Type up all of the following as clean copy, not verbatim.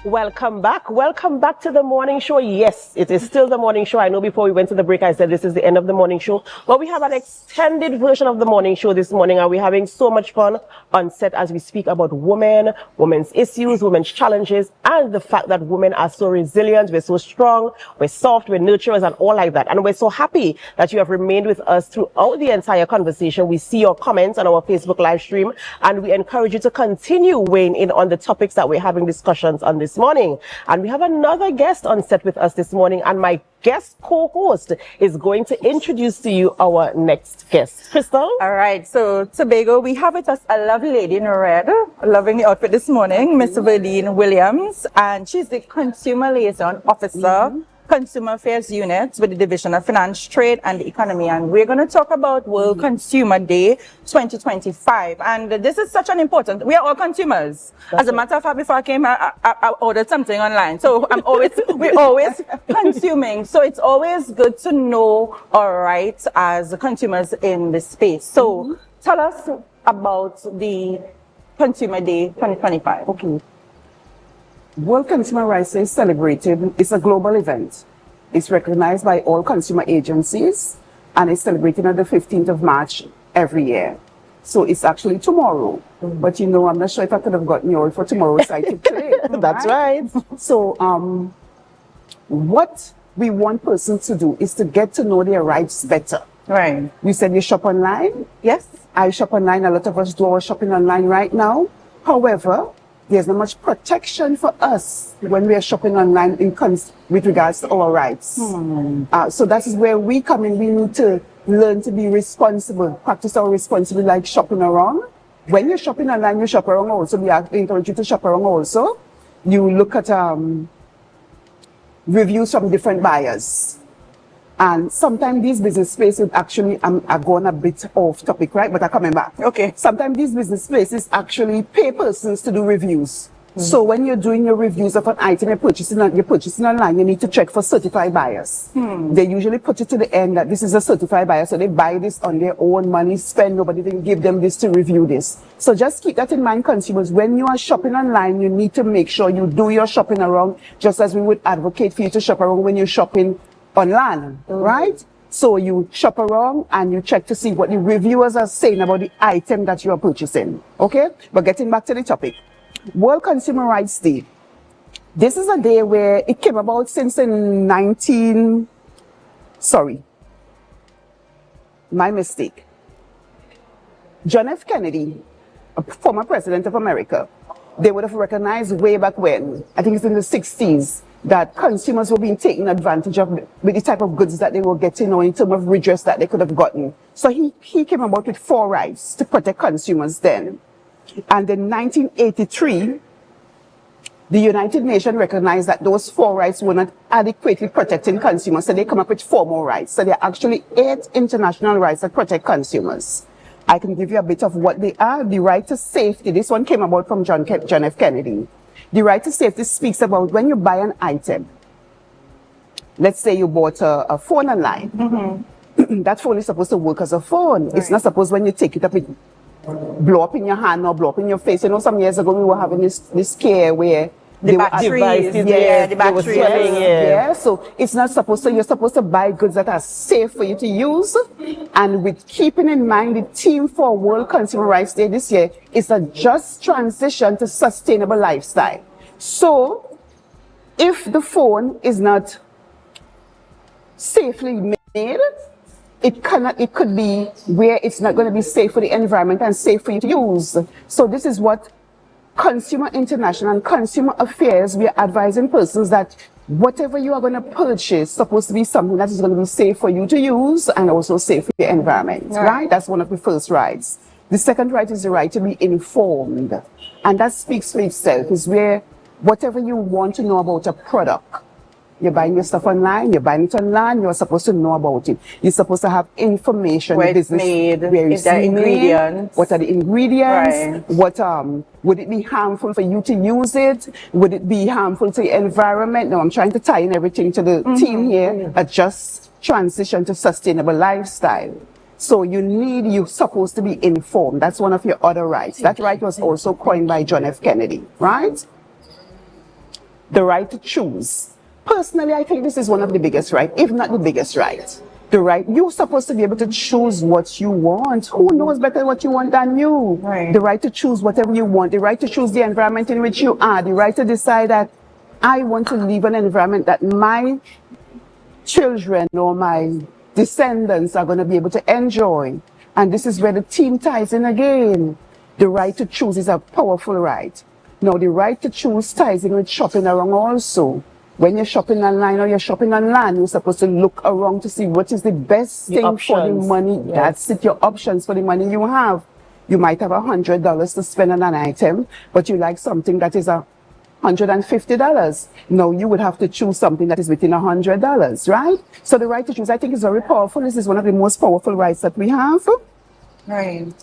Welcome back. Welcome back to the morning show. Yes, it is still the morning show. I know before we went to the break, I said this is the end of the morning show. But we have an extended version of the morning show this morning, and we're having so much fun on set as we speak about women, women's issues, women's challenges, and the fact that women are so resilient, we're so strong, we're soft, we're nurturers, and all like that. And we're so happy that you have remained with us throughout the entire conversation. We see your comments on our Facebook live stream, and we encourage you to continue weighing in on the topics that we're having discussions on this morning. And we have another guest on set with us this morning, and my guest co-host is going to introduce to you our next guest. Crystal? All right, so Tobago, we have with us a lovely lady in red, loving the outfit this morning, Miss Verdine Williams, and she's the Consumer Liaison Officer, Consumer Affairs Unit with the Division of Finance, Trade and the Economy. And we're going to talk about World Consumer Day 2025. And this is such an important, we are all consumers. As a matter of fact, before I came, I ordered something online. So we're always consuming. So it's always good to know our rights as consumers in this space. So tell us about the Consumer Day 2025. Okay. World Consumer Rights Day is celebrated. It's a global event. It's recognized by all consumer agencies, and it's celebrated on the 15th of March every year. So it's actually tomorrow. But you know, I'm not sure if I could have gotten you all for tomorrow cited today. That's right. So what we want persons to do is to get to know their rights better. Right. You said you shop online? Yes. I shop online. A lot of us do our shopping online right now. However, there's not much protection for us when we are shopping online with regards to our rights. So that is where we come in. We need to learn to be responsible, practice our responsibility like shopping around. When you're shopping online, you shop around also. We encourage you to shop around also. You look at reviews from different buyers. And sometimes these business spaces actually, I'm going a bit off topic, right? But I'm coming back. Okay. Sometimes these business spaces actually pay persons to do reviews. So when you're doing your reviews of an item you're purchasing online, you need to check for certified buyers. They usually put it to the end that this is a certified buyer, so they buy this on their own money, spend, nobody didn't give them this to review this. So just keep that in mind, consumers. When you are shopping online, you need to make sure you do your shopping around, just as we would advocate for you to shop around when you're shopping online, right? So you shop around and you check to see what the reviewers are saying about the item that you are purchasing, okay? But getting back to the topic, World Consumer Rights Day. This is a day where it came about since in my mistake. John F. Kennedy, a former president of America, they would have recognized way back when, I think it's in the 60s, that consumers were being taken advantage of with the type of goods that they were getting or in terms of redress that they could have gotten. So he came about with 4 rights to protect consumers then. And in 1983, the United Nations recognized that those 4 rights were not adequately protecting consumers, so they come up with 4 more rights. So there are actually 8 international rights that protect consumers. I can give you a bit of what they are. The right to safety, this one came about from John F. Kennedy. The right to safety speaks about when you buy an item. Let's say you bought a phone online. That phone is supposed to work as a phone. Right. It's not supposed when you take it up, it blow up in your hand or blow up in your face. You know, some years ago we were having this scare where the batteries, the batteries. So it's not supposed to, you're supposed to buy goods that are safe for you to use. And with keeping in mind the theme for World Consumer Rights Day this year is a just transition to sustainable lifestyle. So if the phone is not safely made, it could be where it's not going to be safe for the environment and safe for you to use. So this is what Consumer International and Consumer Affairs, we are advising persons that whatever you are going to purchase supposed to be something that is going to be safe for you to use and also safe for the environment, right? That's one of the first rights. The second right is the right to be informed. And that speaks for itself, is where whatever you want to know about a product, you're buying your stuff online, you're buying it online, you're supposed to know about it. You're supposed to have information. Where it's made, where it's the ingredients. What are the ingredients? Right. What, would it be harmful for you to use it? Would it be harmful to the environment? No, I'm trying to tie in everything to the theme here, a just transition to sustainable lifestyle. So you're supposed to be informed. That's one of your other rights. That right was also coined by John F. Kennedy, right? The right to choose. Personally, I think this is one of the biggest rights, if not the biggest right. The right, you're supposed to be able to choose what you want. Who knows better what you want than you? Right. The right to choose whatever you want. The right to choose the environment in which you are. The right to decide that I want to live in an environment that my children or my descendants are going to be able to enjoy. And this is where the team ties in again. The right to choose is a powerful right. Now, the right to choose ties in with shopping around also. When you're shopping online or you're shopping online, you're supposed to look around to see what is the best thing for the money. Yes. That's it, your options for the money you have. You might have $100 to spend on an item, but you like something that is $150. Now you would have to choose something that is within $100, right? So the right to choose, I think, is very powerful. This is one of the most powerful rights that we have. Right.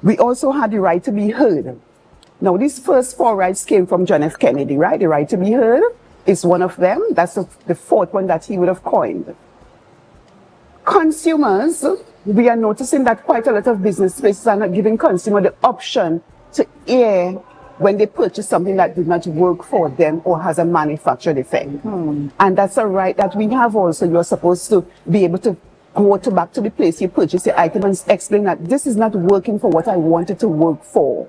We also had the right to be heard. Now, these first 4 rights came from John F. Kennedy, right? The right to be heard is one of them. That's the 4th one that he would have coined. Consumers, we are noticing that quite a lot of business places are not giving consumer the option to air when they purchase something that did not work for them or has a manufactured defect. And that's a right that we have also. You're supposed to be able to go back to the place you purchased the item and explain that this is not working for what I wanted to work for.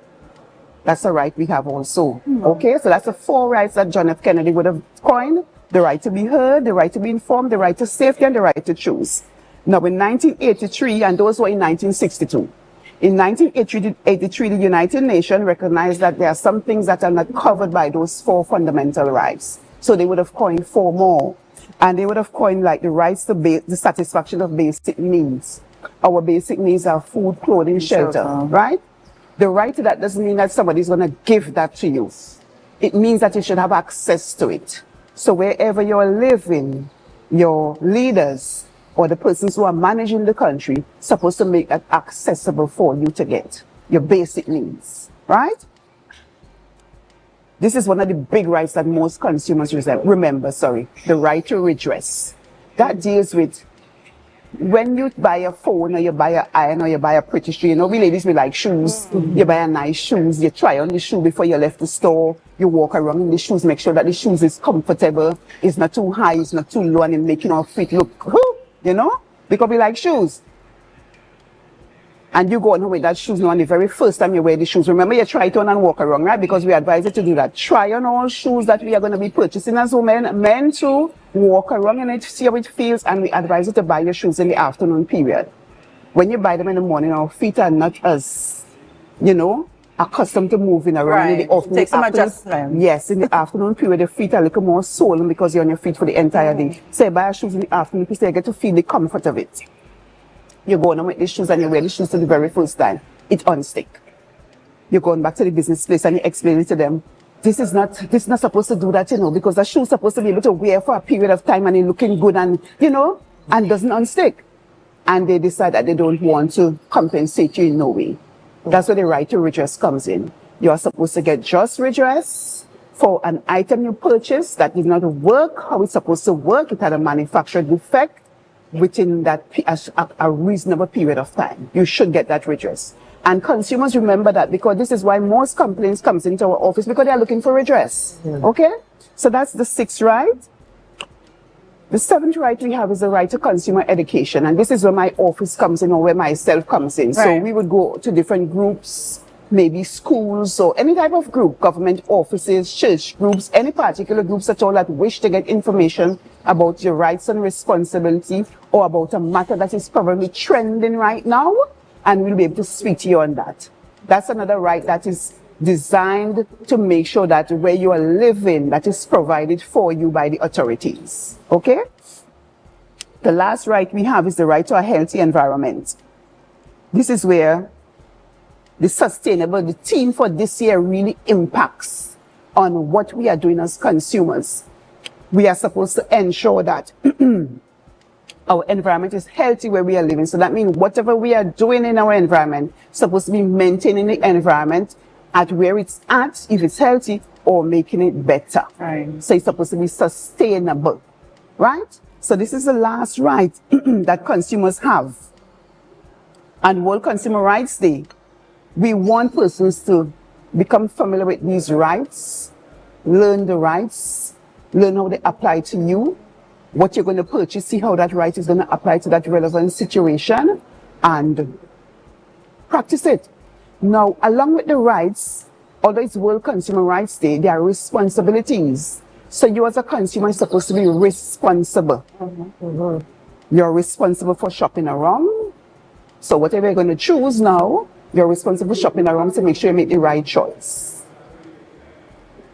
That's a right we have also. Okay, so that's the 4 rights that John F. Kennedy would have coined. The right to be heard, the right to be informed, the right to safety, and the right to choose. Now, in 1983, and those were in 1962. In 1983, the United Nations recognized that there are some things that are not covered by those 4 fundamental rights. So they would have coined 4 more. And they would have coined like the rights to the satisfaction of basic needs. Our basic needs are food, clothing, shelter, right? The right to that doesn't mean that somebody's going to give that to you. It means that you should have access to it. So wherever you're living, your leaders or the persons who are managing the country supposed to make that accessible for you to get your basic needs, right? This is one of the big rights that most consumers remember, the right to redress. That deals with when you buy a phone or you buy an iron or you buy a pretty shoe, you know, we ladies, we like shoes. You buy a nice shoes, you try on the shoe before you left the store. You walk around in the shoes, make sure that the shoes is comfortable, it's not too high, it's not too low, and it making our feet look, you know, because we like shoes. And you go on with that shoes now, and the very first time you wear the shoes, remember you try it on and walk around, right? Because we advise you to do that. Try on all shoes that we are going to be purchasing as women, men too. Walk around in it, see how it feels, and we advise you to buy your shoes in the afternoon period. When you buy them in the morning, our feet are not as, you know, accustomed to moving around in the afternoon. Take some adjustment. Yes, in the afternoon period, the feet are a little more swollen because you're on your feet for the entire day. So you buy your shoes in the afternoon because you get to feel the comfort of it. You go on with the shoes and you wear the shoes for the very first time. It unstick. You're going back to the business place and you explain it to them. This is not supposed to do that, you know, because the shoe's supposed to be able to wear for a period of time and it's looking good and, you know, and doesn't unstick. And they decide that they don't want to compensate you in no way. That's where the right to redress comes in. You are supposed to get just redress for an item you purchased that did not work how it's supposed to work. It had a manufactured defect within that a reasonable period of time. You should get that redress. And consumers remember that because this is why most complaints comes into our office because they are looking for redress. Okay? So that's the 6th right. The 7th right we have is the right to consumer education. And this is where my office comes in or where myself comes in. So we would go to different groups, maybe schools or any type of group, government offices, church groups, any particular groups at all that wish to get information about your rights and responsibility or about a matter that is probably trending right now, and we'll be able to speak to you on that. That's another right that is designed to make sure that where you are living, that is provided for you by the authorities. Okay? The last right we have is the right to a healthy environment. This is where the theme for this year really impacts on what we are doing as consumers. We are supposed to ensure that our environment is healthy where we are living. So that means whatever we are doing in our environment is supposed to be maintaining the environment at where it's at, if it's healthy, or making it better. Right. So it's supposed to be sustainable, right? So this is the last right that consumers have. And World Consumer Rights Day, we want persons to become familiar with these rights learn the rights, learn how they apply to you, what you're going to purchase, see how that right is going to apply to that relevant situation, and practice it. Now, along with the rights, although it's World Consumer Rights Day, there are responsibilities. So you as a consumer are supposed to be responsible. You're responsible for shopping around. So whatever you're going to choose now, you're responsible for shopping around to make sure you make the right choice.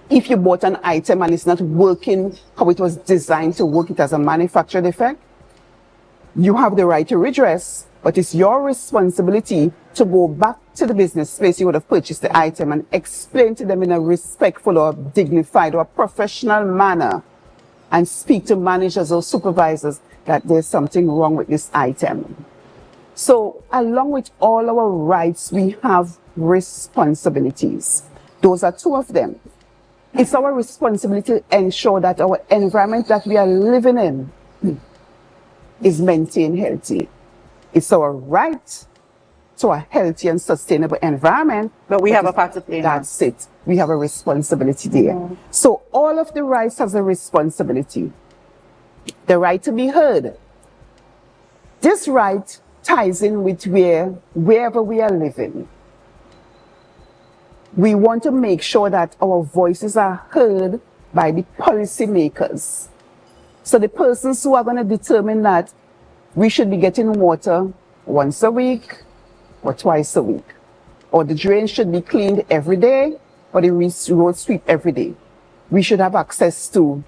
If you bought an item and it's not working how it was designed to work, it has a manufacturer defect, you have the right to redress, but it's your responsibility to go back to the business space you would have purchased the item and explain to them in a respectful or dignified or professional manner and speak to managers or supervisors that there's something wrong with this item. So along with all our rights, we have responsibilities. Those are two of them. It's our responsibility to ensure that our environment that we are living in is maintained healthy. It's our right to a healthy and sustainable environment. But we have a part to play. That's it. We have a responsibility there. So all of the rights has a responsibility. The right to be heard. This right ties in with wherever we are living. We want to make sure that our voices are heard by the policymakers. So the persons who are going to determine that we should be getting water once a week or twice a week, or the drain should be cleaned every day, or the road sweep every day. We should have access to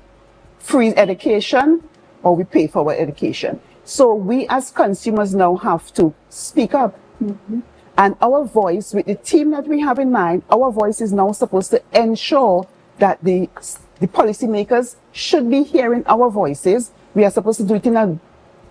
free education, or we pay for our education. So we as consumers now have to speak up. And our voice, with the team that we have in mind, our voice is now supposed to ensure that the policymakers should be hearing our voices. We are supposed to do it in a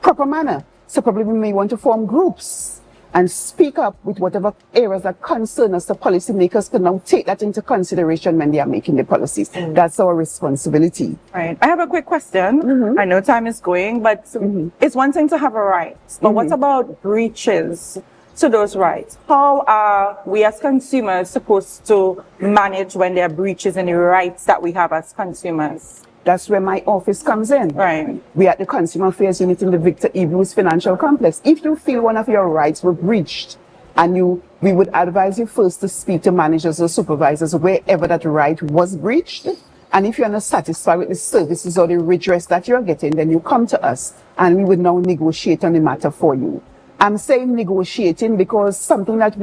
proper manner. So probably we may want to form groups and speak up with whatever areas that concern us. The policymakers can now take that into consideration when they are making the policies. That's our responsibility. Right. I have a quick question. I know time is going, but it's one thing to have a right. But what about breaches to those rights? How are we as consumers supposed to manage when there are breaches in the rights that we have as consumers? That's where my office comes in. Right. We are at the Consumer Affairs Unit in the Victor E. Bruce Financial Complex. If you feel one of your rights were breached, and we would advise you first to speak to managers or supervisors wherever that right was breached. And if you're not satisfied with the services or the redress that you're getting, then you come to us and we would now negotiate on the matter for you. I'm saying negotiating because something that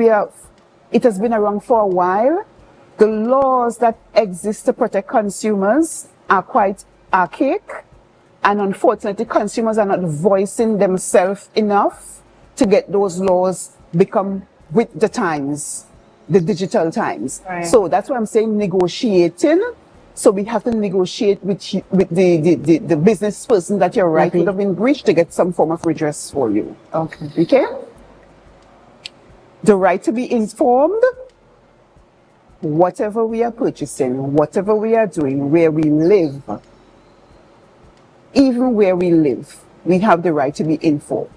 it has been around for a while. The laws that exist to protect consumers are quite archaic, and unfortunately consumers are not voicing themselves enough to get those laws become with the times, the digital times. Right. So that's why I'm saying negotiating. So we have to negotiate with the business person that your right would have been breached to get some form of redress for you. Okay? The right to be informed. Whatever we are purchasing, whatever we are doing, where we live, even where we live, we have the right to be informed.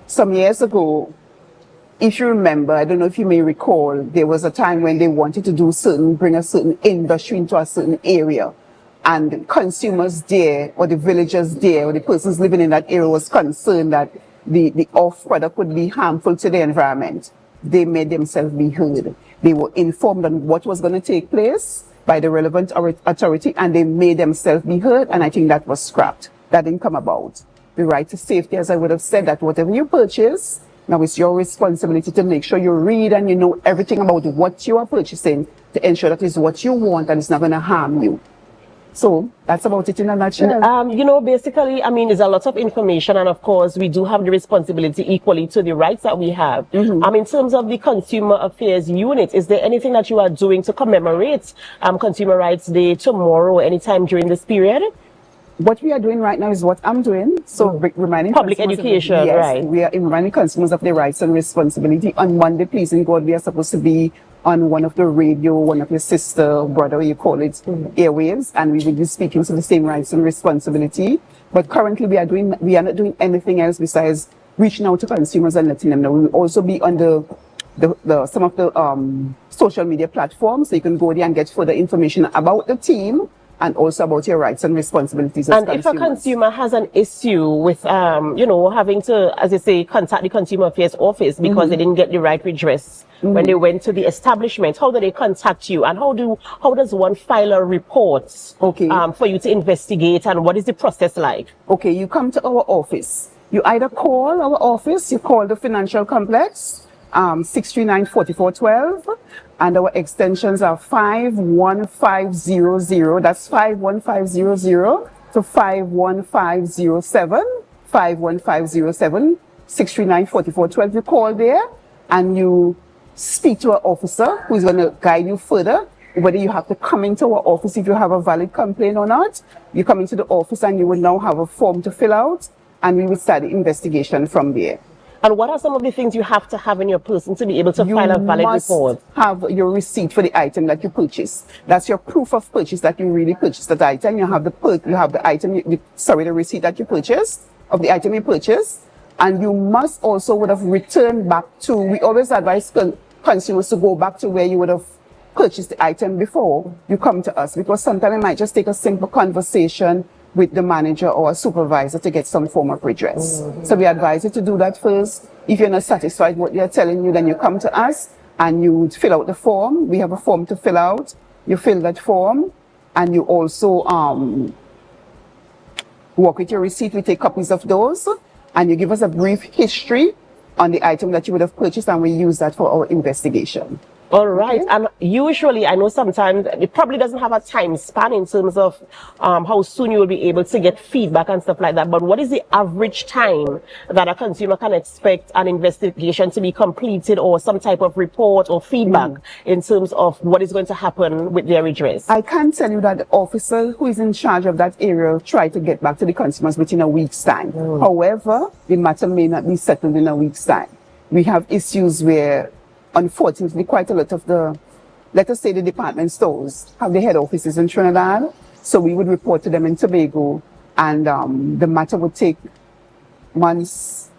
Some years ago, if you remember, I don't know if you may recall, there was a time when they wanted to bring a certain industry into a certain area. And consumers there, or the villagers there, or the persons living in that area was concerned that the off product would be harmful to the environment. They made themselves be heard. They were informed on what was going to take place by the relevant authority, and they made themselves be heard, and I think that was scrapped. That didn't come about. The right to safety, as I would have said, that whatever you purchase, now it's your responsibility to make sure you read and you know everything about what you are purchasing to ensure that it's what you want and it's not going to harm you. So that's about it in a nutshell. You know, basically, I mean, there's a lot of information, and of course, we do have the responsibility equally to the rights that we have. In terms of the Consumer Affairs Unit, is there anything that you are doing to commemorate Consumer Rights Day tomorrow or anytime during this period? What we are doing right now is what I'm doing. So reminding public education, yes, right? We are reminding consumers of their rights and responsibility. On Monday, pleasing God, we are supposed to be on one of the radio, one of your sister, brother, you call it, airwaves, and we will be speaking to the same rights and responsibility. But currently, we are not doing anything else besides reaching out to consumers and letting them know. We will also be on some of the social media platforms, so you can go there and get further information about the team and also about your rights and responsibilities as And consumers. if a consumer has an issue with, having to, as you say, contact the Consumer Affairs Office because they didn't get the right redress when they went to the establishment, how do they contact you? And how does one file a report for you to investigate? And what is the process like? Okay, you come to our office. You either call our office, you call the financial complex, 639-4412, and our extensions are 51500. That's 51500 to 51507, 51507, 639-4412. You call there and you speak to an officer who is going to guide you further, whether you have to come into our office if you have a valid complaint or not. You come into the office and you will now have a form to fill out, and we will start the investigation from there. And what are some of the things you have to have in your person to be able to file a valid report? You must have your receipt for the item that you purchased. That's your proof of purchase that you really purchased that item. You have the the receipt that you purchased of the item you purchased. And you must also would have returned back to, we always advise consumers to go back to where you would have purchased the item before you come to us, because sometimes it might just take a simple conversation with the manager or a supervisor to get some form of redress. So we advise you to do that first. If you're not satisfied with what they're telling you, then you come to us and you would fill out the form. We have a form to fill out. You fill that form and you also work with your receipt. We take copies of those and you give us a brief history on the item that you would have purchased, and we use that for our investigation. All right. And usually, I know sometimes it probably doesn't have a time span in terms of how soon you will be able to get feedback and stuff like that. But what is the average time that a consumer can expect an investigation to be completed, or some type of report or feedback in terms of what is going to happen with their redress? I can tell you that the officer who is in charge of that area will try to get back to the consumers within a week's time. However, the matter may not be settled in a week's time. We have issues where, unfortunately, quite a lot of let us say the department stores have their head offices in Trinidad. So we would report to them in Tobago, and the matter would take months,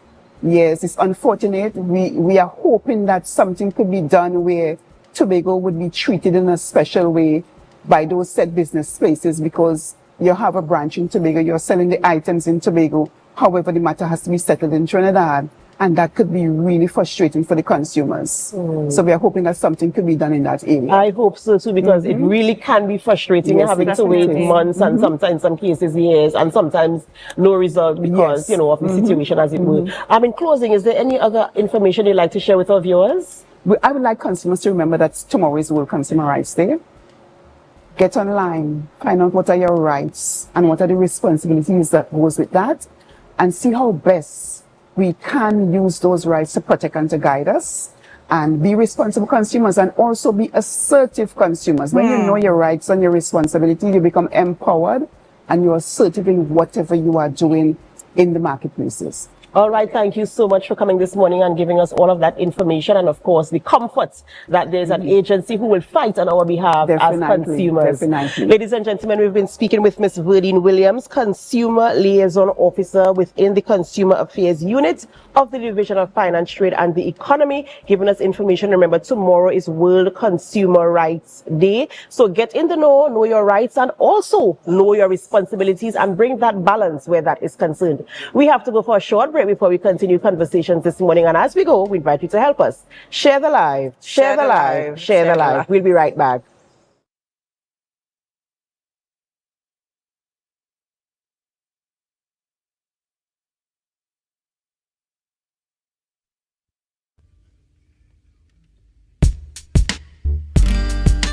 years. It's unfortunate. We are hoping that something could be done where Tobago would be treated in a special way by those said business places, because you have a branch in Tobago, you're selling the items in Tobago. However, the matter has to be settled in Trinidad. And that could be really frustrating for the consumers. So we are hoping that something could be done in that area. I hope so too, because it really can be frustrating having to wait months and sometimes, in some cases, years, and sometimes no result because, of the situation as it were. In closing, is there any other information you'd like to share with our viewers? I would like consumers to remember that tomorrow is World Consumer Rights Day. Get online, find out what are your rights and what are the responsibilities that goes with that, and see how best we can use those rights to protect and to guide us, and be responsible consumers, and also be assertive consumers. When you know your rights and your responsibility, you become empowered and you are assertive in whatever you are doing in the marketplaces. All right, thank you so much for coming this morning and giving us all of that information, and of course the comfort that there's an agency who will fight on our behalf as consumers. Definitely. Ladies and gentlemen, we've been speaking with Ms. Verdine Williams, Consumer Liaison Officer within the Consumer Affairs Unit of the Division of Finance, Trade and the Economy, giving us information. Remember, tomorrow is World Consumer Rights Day. So get in the know your rights, and also know your responsibilities, and bring that balance where that is concerned. We have to go for a short break before we continue conversations this morning. And as we go, we invite you to help us. Share the live, share the live, share the live. We'll be right back.